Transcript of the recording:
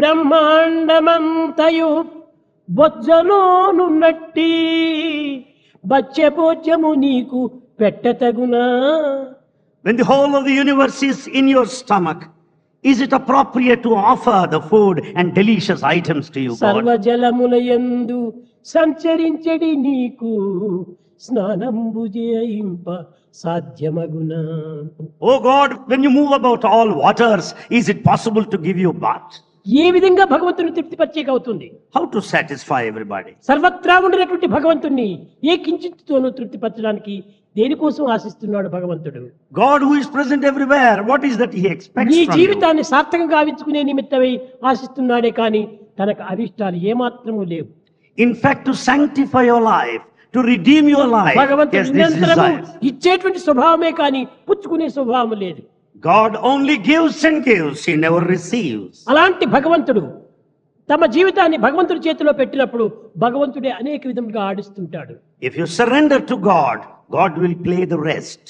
బ్రహ్మాండమంతయు బొజ్జలోనున్నట్టి బచ్చెపోజ్యము నీకు పెట్టతగునా. When the whole of the universe is in your stomach, is it appropriate to offer the food and delicious items to you, God? సర్వజలములయందు సంచరించడి నీకు స్నానంబు చేయింప సాధ్యమగునా. Oh God, when you move about all waters, is it possible to give you bath? ఏ విధంగా భగవంతుని తృప్తిపరిచేక అవుతుంది? How to satisfy everybody? సర్వత్రా ఉండినటువంటి భగవంతుణ్ణి ఏ కించిత్తోనూ తృప్తిపరచడానికి దేనికోసం ఆశిస్తున్నాడు భగవంతుడు? God who is present everywhere, what is that he expects నీ from you? జీవితాన్ని సార్థకంగా గావించుకునే నిమిత్తమై ఆశిస్తున్నాడే కానీ తనకు అభిష్టాలు ఏమాత్రము లేవు. In fact, to sanctify your life, to redeem your life, భగవంతుడు yes, this నిరంతరము desires. ఇచ్చేటువంటి స్వభావమే కానీ పుచ్చుకునే స్వభావం లేదు. God only gives and gives, he never receives. అలాంటి భగవంతుడు తమ జీవితాన్ని భగవంతుడి చేతిలో పెట్టినప్పుడు భగవంతుడే అనేక విధములుగా ఆడిస్తుంటాడు. If you surrender to God, God will play the rest.